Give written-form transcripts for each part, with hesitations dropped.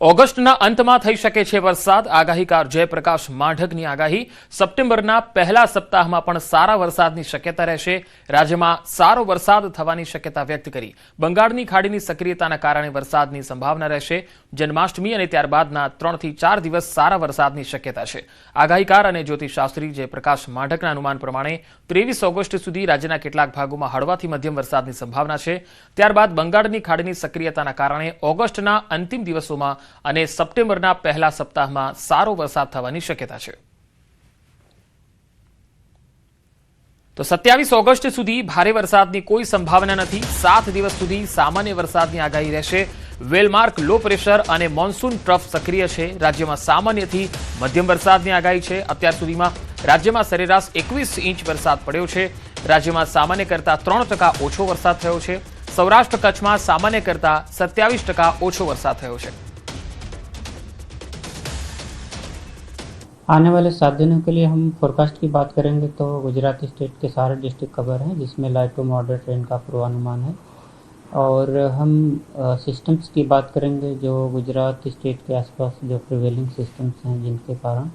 ઓગસ્ટના અંતમાં થઈ શકે છે વરસાદ। આગાહીકાર જયપ્રકાશ માઢકની આગાહી। સપ્ટેમ્બરના પહેલા સપ્તાહમાં પણ સારા વરસાદની શક્યતા રહેશે। રાજ્યમાં સારો વરસાદ થવાની શક્યતા વ્યક્ત કરી। બંગાળની ખાડીની સક્રિયતાના કારણે વરસાદની સંભાવના રહેશે। જન્માષ્ટમી અને ત્યારબાદના 3 થી 4 દિવસ સારા વરસાદની શક્યતા છે। આગાહીકાર અને જ્યોતિષશાસ્ત્રી જયપ્રકાશ માઢકના અનુમાન પ્રમાણે 23 ઓગસ્ટ સુધી રાજ્યના કેટલાક ભાગોમાં હળવાથી મધ્યમ વરસાદની સંભાવના છે। ત્યારબાદ બંગાળની ખાડીની સક્રિયતાના કારણે ઓગસ્ટના અંતિમ દિવસોમાં અને સપ્ટેમ્બરના પહેલા સપ્તાહમાં સારો વરસાદ થવાની શક્યતા છે। તો 27 ઓગસ્ટ સુધી ભારે વરસાદની કોઈ સંભાવના નથી। 7 દિવસ સુધી સામાન્ય વરસાદની આગાહી રહેશે। વેલમાર્ક લો પ્રેશર અને મોન્સૂન ટ્રફ સક્રિય છે। રાજ્યમાં સામાન્યથી મધ્યમ વરસાદની આગાહી છે। અત્યાર સુધીમાં રાજ્યમાં સરેરાશ 21 ઇંચ વરસાદ પડ્યો છે। રાજ્યમાં સામાન્ય કરતા 3% ઓછો વરસાદ થયો છે। સૌરાષ્ટ્ર કચ્છમાં સામાન્ય કરતા 27% ઓછો વરસાદ થયો છે। आने वाले 7 दिनों के लिए हम फोरकास्ट की बात करेंगे तो गुजरात स्टेट के सारे डिस्ट्रिक्ट कवर हैं, जिसमें लाइट टू मॉडरेट रेन का पूर्वानुमान है। और हम सिस्टम्स की बात करेंगे जो गुजरात स्टेट के आसपास जो प्रिवेलिंग सिस्टम्स हैं, जिनके कारण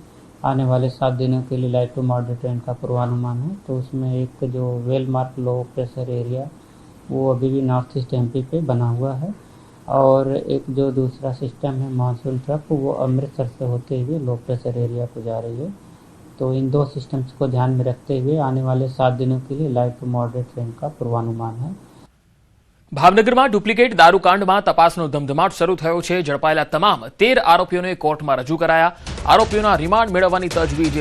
आने वाले 7 दिनों के लिए लाइट टू मॉडरेट रेन का पूर्वानुमान है। तो उसमें एक जो वेलमार्क लो प्रेशर एरिया वो अभी भी नॉर्थ ईस्ट एमपी पे बना हुआ है, और एक जो दूसरा सिस्टम है मानसून ट्रफ वो अमृतसर से होते हुए लो प्रेशर एरिया को जा रही है। तो इन दो सिस्टम्स को ध्यान में रखते हुए आने वाले 7 दिनों के लिए लाइट टू मॉडरेट रेन का पूर्वानुमान है। ભાવનગરમાં ડુપ્લિકેટ દારૂકાંડમાં તપાસનો ધમધમાટ શરૂ થયો છે। ઝડપાયેલા તમામ 13 આરોપીઓને કોર્ટમાં રજૂ કરાયા। આરોપીઓના રિમાન્ડ મેળવવાની તજવીજ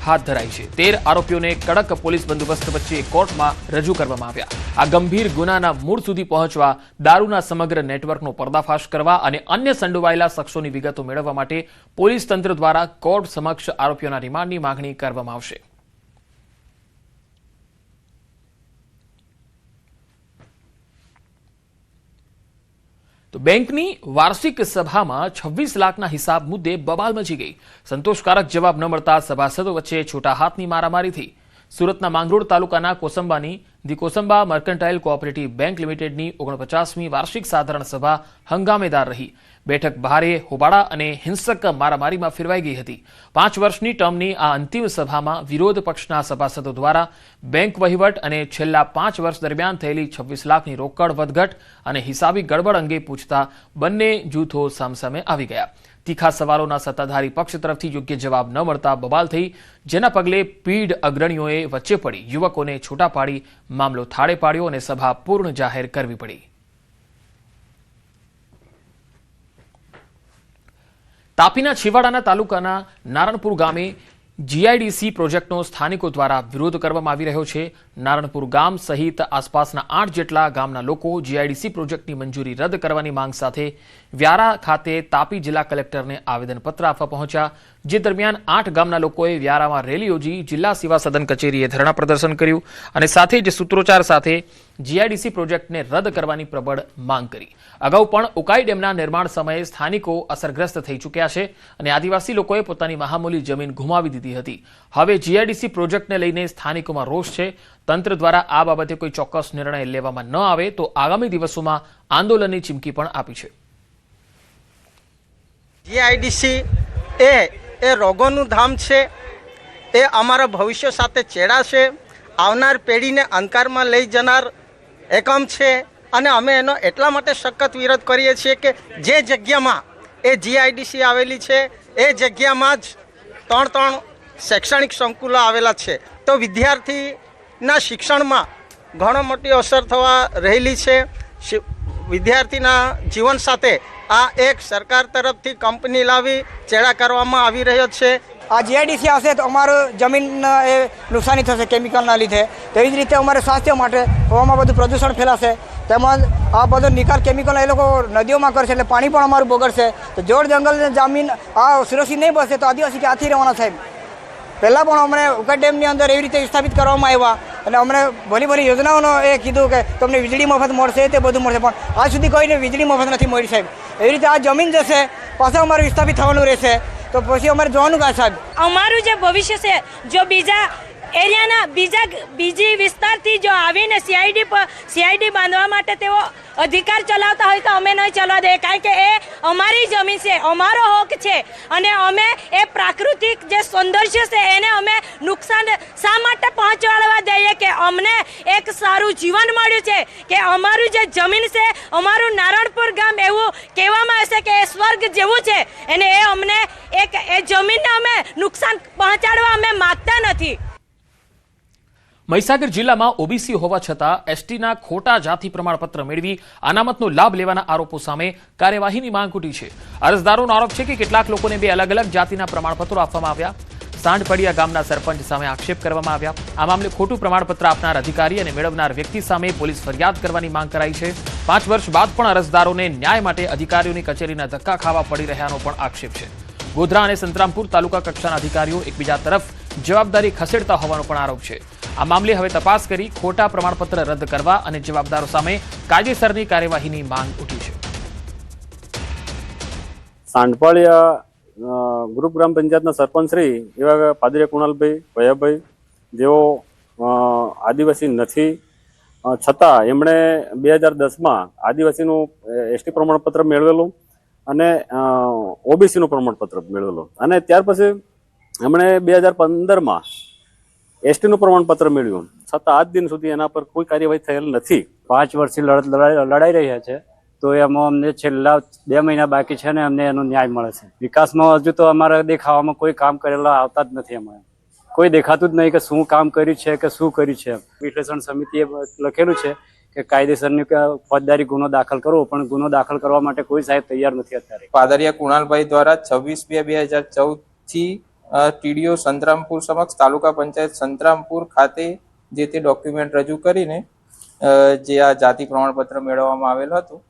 હાથ ધરાઈ છે। 13 આરોપીઓને કડક પોલીસ બંદોબસ્ત વચ્ચે કોર્ટમાં રજૂ કરવામાં આવ્યા। આ ગંભીર ગુનાના મૂળ સુધી પહોંચવા, દારૂના સમગ્ર નેટવર્કનો પર્દાફાશ કરવા અને અન્ય સંડોવાયેલા શખ્સોની વિગતો મેળવવા માટે પોલીસ તંત્ર દ્વારા કોર્ટ સમક્ષ આરોપીઓના રિમાન્ડની માંગણી કરવામાં આવશે। તો બેંકની વાર્ષિક સભામાં 26 લાખના હિસાબ મુદ્દે બબાલ મચી ગઈ। સંતોષકારક જવાબ ન મળતા સભાસદો વચ્ચે છૂટા હાથની મારામારી થઈ। સુરતના માંગરોળ તાલુકાના કોસંબાની the Kosamba mercantile cooperative bank લિમિટેડની 49મી વાર્ષિક સાધારણ સભા હંગામેદાર રહી। બેઠક ભારે હોબાળા અને હિંસક મારામારીમાં ફેરવાઈ ગઈ હતી। 5 વર્ષની ટર્મની આ અંતિમ સભામાં વિરોધ પક્ષના સભાસદો દ્વારા બેંક વહીવટ અને છેલ્લા 5 વર્ષ દરમિયાન થયેલી 26 લાખની રોકડ વધઘટ અને હિસાબી ગડબડ અંગે પૂછતા બંને જૂથો સામસામે આવી ગયા। तीखा सवालों सत्ताधारी पक्ष तरफथी योग्य जवाब न मळता बबाल थई, जेना पगले पीढ़ अग्रणीओए वच्चे पड़ी युवकोने छूटा पाड़ी मामलो थाळे पाड्यो अने सभा पूर्ण जाहेर करवी पड़ी। तापीना छेवाड़ाना तालुकाना नारणपुर गामे जीआईडीसी प्रोजेक्टनो स्थानिको द्वारा विरोध करवामां आवी रह्यो छे। नारणपुर गाम सहित आसपासना 8 जेटला गामना लोको जीआईडीसी प्रोजेक्टनी मंजूरी रद्द करवानी मांग साथे व्यारा खाते तापी जिल्ला कलेक्टरने आवेदनपत्र आपवा पहोंच्या। जे दरमियान 8 गामना लोकोए व्यारामां रेली योजी जिल्ला सेवा सदन कचेरीए धरણા प्रदर्शन कर्युं અને સાથે જ સૂત્રોચ્ચાર સાથે जीआईडीसी प्रोजेक्टने रद्द करवानी प्रबळ मांग करी। अगाऊ पण उकाई डेमना निर्माण समये स्थानिको असरग्रस्त थई चूक्या छे અને आदिवासी लोकोए पोतानी महामूली जमीन गुमावी दीधी हती। हवे जीआईडीसी प्रोजेक्टने लईने स्थानिकोमां रोष छे। तंत्र द्वारा आ बाबते कोई ચોક્કસ निर्णय लेवामां न आवे तो आगामी दिवसोमां आंदोलननी चीमकी पण आपी छे। जीआईडीसी ए रोगोनुं धाम छे, ए अमारा भविष्य साथे चेड़ा छे, आवनार पेढ़ीने अंधकारमां लई जनार एकम छे અને અમે એનો એટલા માટે સખત વિરોધ કરીએ છીએ કે જે જગ્યામાં એ જીઆઈડીસી આવેલી છે એ જગ્યામાં જ 3 શૈક્ષણિક સંકુલો આવેલા છે, તો વિદ્યાર્થીના શિક્ષણમાં ઘણો મોટી અસર થવા રહેલી છે। વિદ્યાર્થીના જીવન સાથે આ એક સરકાર તરફથી કંપની લાવી ચેડા કરવામાં આવી રહ્યો છે। आ जीआईडीसी आशे तो अमर जमीन नुकसानी थशे केमिकल लीधे, तो ये रीते अमरे स्वास्थ्य माटे हवामां बधुं प्रदूषण फैलाशे, तेमज आ बधो निकाल केमिकल ए लोको नदीओमां करशे એટલે पाणी पण अमारुं बगड़शे। तो जोड़ जंगल जमीन आ सुरक्षित नहीं बसशे तो आदिवासी क्यांथी रहेवाना साहेब। पहला पण अमने उकाई डेमनी अंदर एवी रीते स्थापित करवामां आव्या અને અમને ભલી ભલી યોજનાઓનો એ કીધું કે તમને વીજળી મફત મળશે, તે બધું મળશે, પણ આજ સુધી કોઈને વીજળી મફત નથી મળી સાહેબ। એવી રીતે આ જમીન જશે, પાછા અમારે વિસ્થાપિત થવાનું રહેશે, તો પછી અમારે જોવાનું કાંઈ સાહેબ। અમારું જે ભવિષ્ય છે જો બીજા એરિયાના બીજી વિસ્તારથી જો આવીને સીઆઈડી બાંધવા માટે તેઓ અધિકાર ચલાવતા હોય તો અમે નહીં ચલાવવા દઈએ, કારણ કે એ અમારી જમીન છે, અમારો હક છે અને અમે એ પ્રાકૃતિક જે સૌંદર્ય છે એને અમે નુકસાન શા માટે પહોંચાડવા દઈએ કે અમને એક સારું જીવન મળ્યું છે, કે અમારું જે જમીન છે, અમારું નારણપુર ગામ એવું કહેવામાં આવશે કે એ સ્વર્ગ જેવું છે અને એ અમને એ જમીનને અમે નુકસાન પહોંચાડવા અમે માગતા નથી. મહીસાગર જિલ્લામાં ઓબીસી હોવા છતાં એસટીના ખોટા જાતિ પ્રમાણપત્ર મેળવી અનામતનો લાભ લેવાના આરોપો સામે કાર્યવાહીની માંગ ઉઠી છે. અરજદારોનો આરોપ છે કે કેટલાક લોકોને બે અલગ અલગ જાતિના પ્રમાણપત્રો આપવામાં આવ્યા. સાંઢપડિયા ગામના સરપંચ સામે આક્ષેપ કરવામાં આવ્યા. આ મામલે ખોટું પ્રમાણપત્ર આપનાર અધિકારી અને મેળવનાર વ્યક્તિ સામે પોલીસ ફરિયાદ કરવાની માંગ કરાઈ છે. 5 વર્ષ બાદ પણ અરજદારોને ન્યાય માટે અધિકારીઓની કચેરીના ધક્કા ખાવા પડી રહ્યાનો પણ આક્ષેપ છે. ગોધરા અને સંતરામપુર તાલુકા કક્ષાના અધિકારીઓ એકબીજા તરફ જવાબદારી ખસેડતા હોવાનો પણ આરોપ છે. આ મામલે હવે તપાસ કરી ખોટા પ્રમાણપત્ર રદ કરવા અને જવાબદારો સામે કાયદેસરની કાર્યવાહીની માંગ ઉઠી છે. સાંઢપાળિયા ગ્રુપ ગ્રામ પંચાયતના સરપંચ શ્રી એવા પાદરિયા કુણાલભાઈ ભૈયાભાઈ જેઓ આદિવાસી નથી છતાં એમણે 2010માં આદિવાસીનું એસટી પ્રમાણપત્ર મેળવેલું અને ઓબીસીનું પ્રમાણપત્ર મેળવેલું અને ત્યાર પછી એમણે 2015માં એસટીનું પ્રમાણપત્ર મેળવ્યું, છતાં આજ દિન સુધી એના પર કોઈ કાર્યવાહી થયેલ નથી. 5 વર્ષથી લડાઈ રહ્યા છે તો એમાં અમને છેલ્લા 2 મહિના બાકી છે ને અમને એનો ન્યાય મળે છે. વિકાસમાં હજુ તો અમારા દેખાવામાં કોઈ કામ કરેલા આવતા જ નથી. અમારે કોઈ દેખાતું જ નહીં કે શું કામ કર્યું છે કે શું કર્યું છે. વિશ્લેષણ સમિતિએ લખેલું છે કે કાયદેસરની ફોજદારી ગુનો દાખલ કરવો, પણ ગુનો દાખલ કરવા માટે કોઈ સાહેબ તૈયાર નથી અત્યારે. પાદરિયા કુણાલભાઈ દ્વારા 26/2/2014 થી ટીડીઓ સંતરામપુર સમક્ષ તાલુકા પંચાયત સંતરામપુર ખાતે જે તે ડોક્યુમેન્ટ રજૂ કરીને જે આ જાતિ પ્રમાણપત્ર મેળવવામાં આવેલ હતું,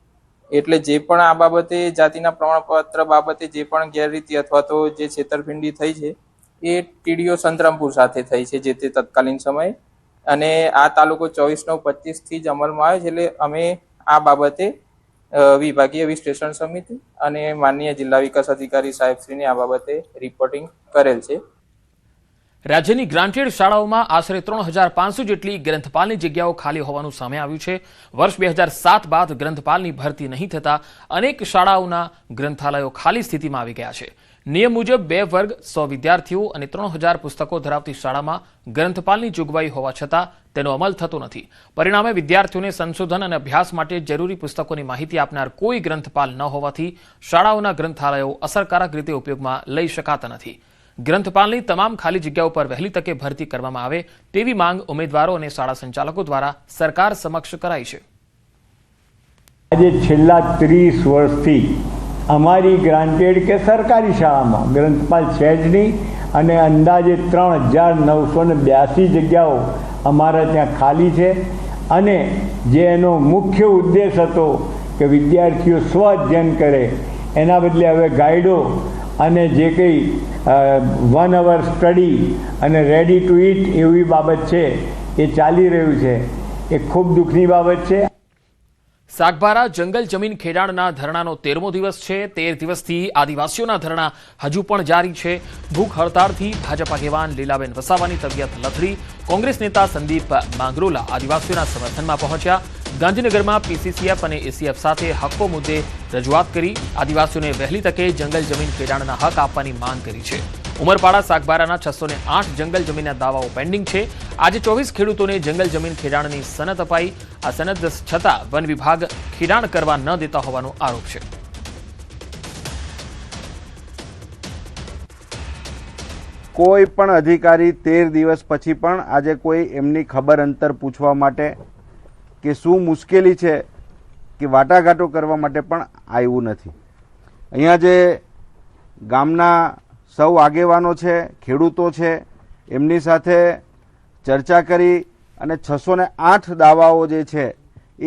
એટલે જે પણ આ બાબતે જાતિના પ્રમાણપત્ર બાબતે જે પણ ગેરરીતિ અથવા તો જે છેતરપિંડી થઈ છે એ ટીડીઓ સંતરામપુર સાથે થઈ છે જે તે તત્કાલીન સમયે, અને આ તાલુકો 24/9/25 થી જ અમલમાં આવ્યો છે. એટલે અમે આ બાબતે વિભાગીય વિશ્લેષણ સમિતિ અને માનનીય જિલ્લા વિકાસ અધિકારી સાહેબશ્રીને આ બાબતે રિપોર્ટિંગ કરેલ છે. રાજ્યની ગ્રાન્ટેડ શાળાઓમાં આશરે 3500 જેટલી ગ્રંથપાલની જગ્યાઓ ખાલી હોવાનું સામે આવ્યું છે. વર્ષ 2007 બાદ ગ્રંથપાલની ભરતી નહીં થતા અનેક શાળાઓના ગ્રંથાલયો ખાલી સ્થિતિમાં આવી ગયા છે. નિયમ મુજબ 2 વર્ગ 100 વિદ્યાર્થીઓ અને 3000 પુસ્તકો ધરાવતી શાળામાં ગ્રંથપાલની જોગવાઈ હોવા છતાં તેનો અમલ થતો નથી. પરિણામે વિદ્યાર્થીઓને સંશોધન અને અભ્યાસ માટે જરૂરી પુસ્તકોની માહિતી આપનાર કોઈ ગ્રંથપાલ ન હોવાથી શાળાઓના ગ્રંથાલયો અસરકારક રીતે ઉપયોગમાં લઈ શકાતા નથી. ગ્રંથપાલની તમામ ખાલી જગ્યાઓ પર વહેલી તકે ભરતી કરવામાં આવે તેવી માંગ ઉમેદવારો અને શાળા સંચાલકો દ્વારા સરકાર સમક્ષ કરાઈ છે. આજે છેલ્લા 30 વર્ષથી અમારી ગ્રાન્ટેડ કે સરકારી શાળામાં ગ્રંથપાલ છે જ નહીં અને અંદાજે 3982 જગ્યાઓ અમારા ત્યાં ખાલી છે. અને જે એનો મુખ્ય ઉદ્દેશ હતો કે વિદ્યાર્થીઓ સ્વ અધ્યયન કરે એના બદલે હવે ગાઈડો અને જે કંઈ 1 hour સ્ટડી અને રેડી ટુ ઇટ એવી બાબત છે એ ચાલી રહ્યું છે. એ ખૂબ દુઃખની બાબત છે. સાગબારા જંગલ જમીન ખેડાણના ધરણાનો 13મો દિવસ છે. 13 દિવસથી આદિવાસીઓના ધરણા હજુ પણ જારી છે. ભૂખ હડતાળથી ભાજપ આગેવાન લીલાબેન વસાવાની તબિયત લથડી. કોંગ્રેસ નેતા સંદીપ માંગરોલા આદિવાસીઓના સમર્થનમાં પહોંચ્યા. ગાંધીનગરમાં પીસીસીએફ અને એસીએફ સાથે હક્કો મુદ્દે રજૂઆત કરી. આદિવાસીઓને વહેલી તકે જંગલ જમીન ખેડાણના હક આપવાની માંગ કરી છે. ઉમરપાડા સાગબારાના 608 જંગલ જમીનના દાવાઓ પેન્ડિંગ છે. આજે 24 ખેડૂતોને જંગલ જમીન ખેડાણની સનદ અપાઈ. આ સનદ છતાં વન વિભાગ ખેડાણ કરવા ન દેતા હોવાનો આરોપ છે. કોઈ પણ અધિકારી 13 દિવસ પછી પણ આજે કોઈ એમની ખબર અંતર પૂછવા માટે કે શું મુશ્કેલી છે કે વાટાઘાટો કરવા માટે પણ આવ્યું નથી. અહીંયા જે ગામના સૌ આગેવાનો છે, ખેડૂતો છે, એમની સાથે ચર્ચા કરી અને 608 દાવાઓ જે છે